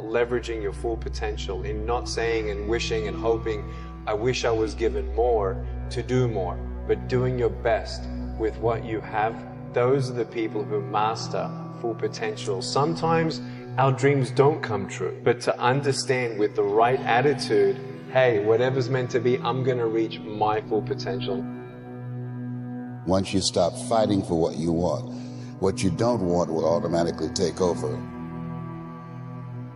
leveraging your full potential, in not saying and wishing and hoping, I wish I was given more to do more, but doing your best with what you have. Those are the people who master full potential. Sometimes our dreams don't come true, but to understand with the right attitude, hey, whatever's meant to be, I'm going to reach my full potential. Once you stop fighting for what you want, what you don't want will automatically take over.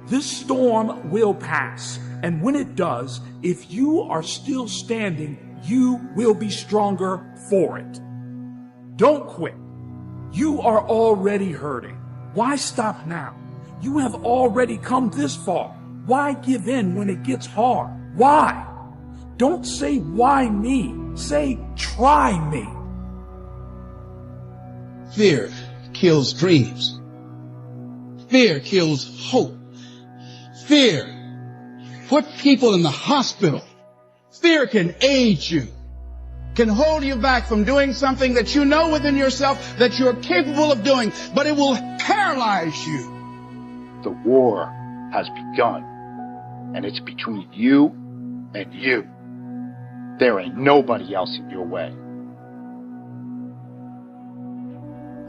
This storm will pass, and when it does, if you are still standing, you will be stronger for it. Don't quit. You are already hurting. Why stop now? You have already come this far. Why give in when it gets hard? Why? Don't say, why me? Say, try me. Fear kills dreams. Fear kills hope. Fear put people in the hospital. Fear can age you, can hold you back from doing something that you know within yourself that you're capable of doing, but it will paralyze you. The war has begun, and it's between you and you. There ain't nobody else in your way.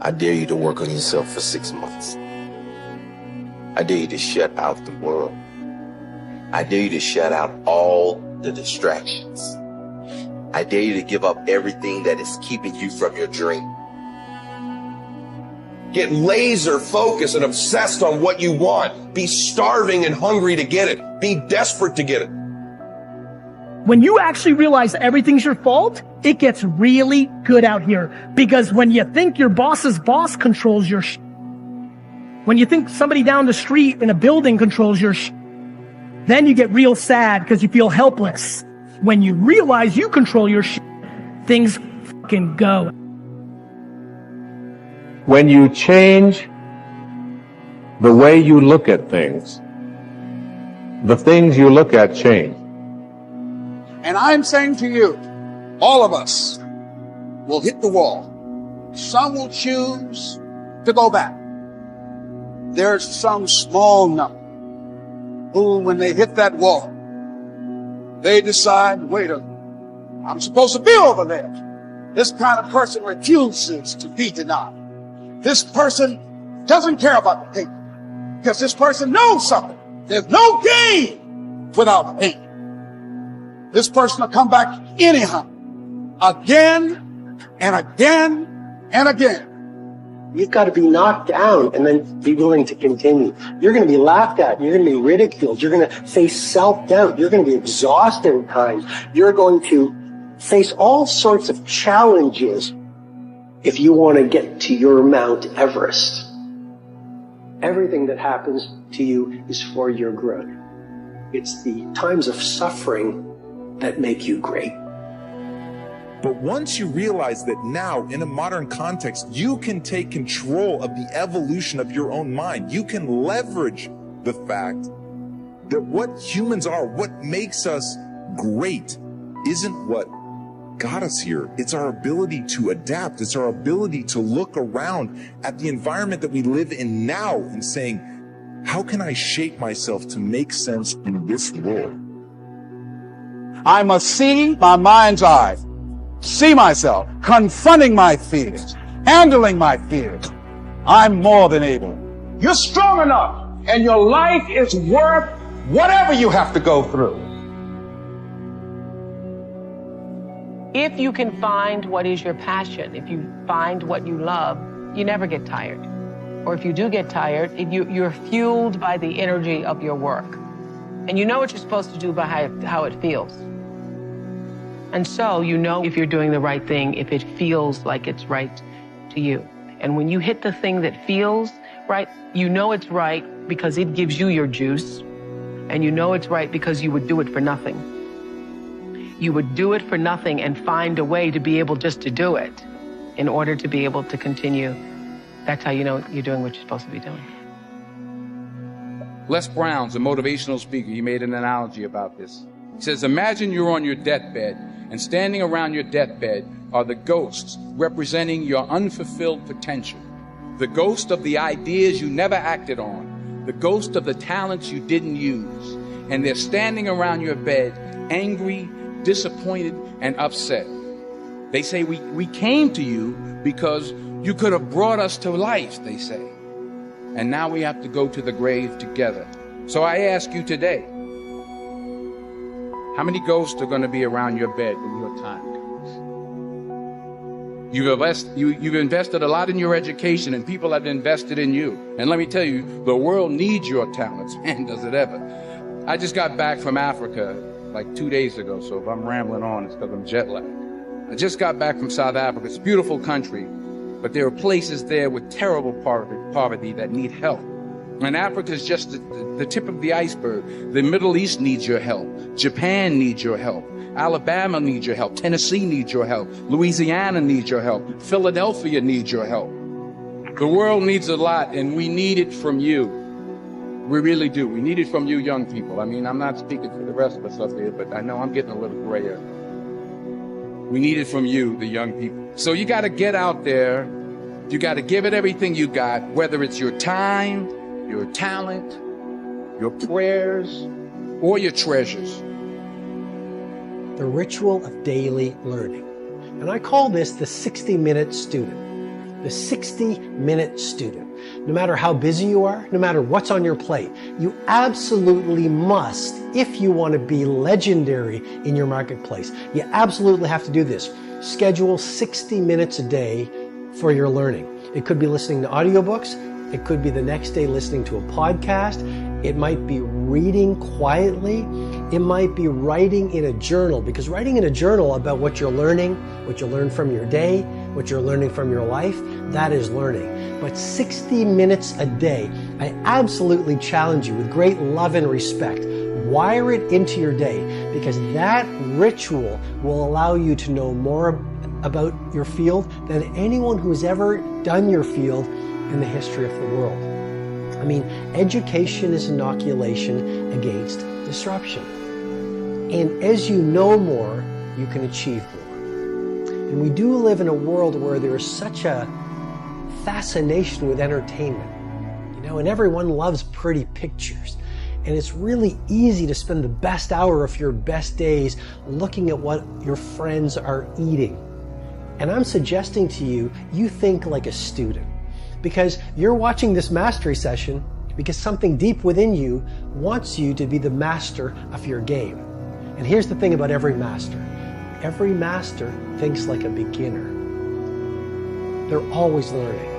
I dare you to work on yourself for 6 months. I dare you to shut out the world. I dare you to shut out all the distractions. I dare you to give up everything that is keeping you from your dream. Get laser focused and obsessed on what you want. Be starving and hungry to get it. Be desperate to get it. When you actually realize everything's your fault, it gets really good out here. Because when you think your boss's boss controls your when you think somebody down the street in a building controls your then you get real sad because you feel helpless. When you realize you control your things fucking go. When you change the way you look at things, the things you look at change. And I'm saying to you, all of us will hit the wall. Some will choose to go back. There's some small number who, when they hit that wall, they decide, wait a minute, I'm supposed to be over there. This kind of person refuses to be denied. This person doesn't care about the pain because this person knows something. There's no gain without pain. This person will come back anyhow, again and again and again. You've got to be knocked down and then be willing to continue. You're going to be laughed at. You're going to be ridiculed. You're going to face self-doubt. You're going to be exhausted at times. You're going to face all sorts of challenges if you want to get to your Mount Everest. Everything that happens to you is for your growth. It's the times of suffering that make you great. But once you realize that now, in a modern context, you can take control of the evolution of your own mind. You can leverage the fact that what humans are, what makes us great, isn't what got us here. It's our ability to adapt. It's our ability to look around at the environment that we live in now and saying, how can I shape myself to make sense in this world? I must see my mind's eye, see myself, confronting my fears, handling my fears. I'm more than able. You're strong enough, and your life is worth whatever you have to go through. If you can find what is your passion, if you find what you love, you never get tired. Or if you do get tired, you're fueled by the energy of your work. And you know what you're supposed to do by how it feels. And so you know if you're doing the right thing, if it feels like it's right to you. And when you hit the thing that feels right, you know it's right because it gives you your juice. And you know it's right because you would do it for nothing. You would do it for nothing and find a way to be able just to do it in order to be able to continue. That's how you know you're doing what you're supposed to be doing. Les Brown's a motivational speaker. He made an analogy about this. He says, imagine you're on your deathbed, and standing around your deathbed are the ghosts representing your unfulfilled potential. The ghost of the ideas you never acted on, the ghost of the talents you didn't use. And they're standing around your bed, angry, disappointed, and upset. They say, we came to you because you could have brought us to life, they say. And now we have to go to the grave together. So I ask you today, how many ghosts are going to be around your bed when your time comes? You've invested a lot in your education, and people have invested in you. And let me tell you, the world needs your talents. Man, does it ever. I just got back from Africa like 2 days ago, so if I'm rambling on, it's because I'm jet lagged. I just got back from South Africa. It's a beautiful country, but there are places there with terrible poverty that need help. And Africa is just the tip of the iceberg. The Middle East needs your help. Japan needs your help. Alabama needs your help. Tennessee needs your help. Louisiana needs your help. Philadelphia needs your help. The world needs a lot, and we need it from you. We really do. We need it from you young people. I mean, I'm not speaking for the rest of us up here, but I know I'm getting a little grayer. We need it from you, the young people. So you got to get out there. You got to give it everything you got, whether it's your time, your talent, your prayers, or your treasures. The ritual of daily learning. And I call this the 60-minute student. The 60-minute student. No matter how busy you are, no matter what's on your plate, you absolutely must, if you want to be legendary in your marketplace, you absolutely have to do this. Schedule 60 minutes a day for your learning. It could be listening to audiobooks. It could be the next day listening to a podcast. It might be reading quietly. It might be writing in a journal, because writing in a journal about what you're learning, what you learned from your day, what you're learning from your life, that is learning. But 60 minutes a day, I absolutely challenge you with great love and respect. Wire it into your day, because that ritual will allow you to know more about your field than anyone who's ever done your field in the history of the world. I mean, education is inoculation against disruption. And as you know more, you can achieve more. And we do live in a world where there is such a fascination with entertainment, and everyone loves pretty pictures. And it's really easy to spend the best hour of your best days looking at what your friends are eating. And I'm suggesting to you, you think like a student, because you're watching this mastery session because something deep within you wants you to be the master of your game. And here's the thing about every master. Every master thinks like a beginner. They're always learning.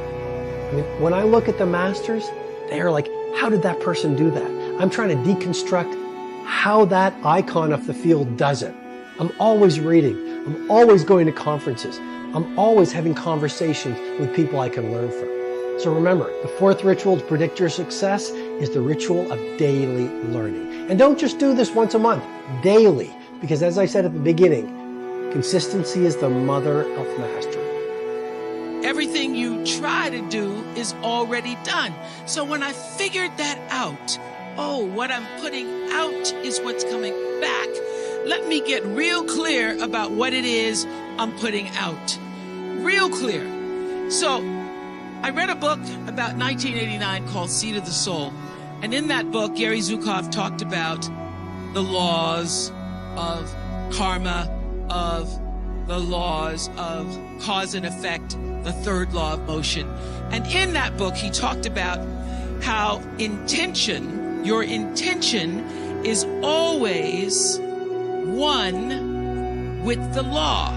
I mean, when I look at the masters, they are like, how did that person do that? I'm trying to deconstruct how that icon of the field does it. I'm always reading. I'm always going to conferences. I'm always having conversations with people I can learn from. So remember, the fourth ritual to predict your success is the ritual of daily learning. And don't just do this once a month, daily. Because as I said at the beginning, consistency is the mother of mastery. Everything you try to do is already done. So when I figured that out, what I'm putting out is what's coming back. Let me get real clear about what it is I'm putting out. Real clear. So I read a book about 1989 called Seed of the Soul. And in that book, Gary Zukav talked about the laws of karma, of the laws of cause and effect, the third law of motion. And in that book, he talked about how your intention is always one with the law.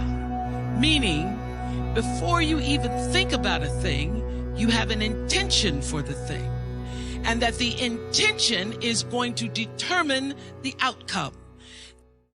Meaning, before you even think about a thing, you have an intention for the thing. And that the intention is going to determine the outcome.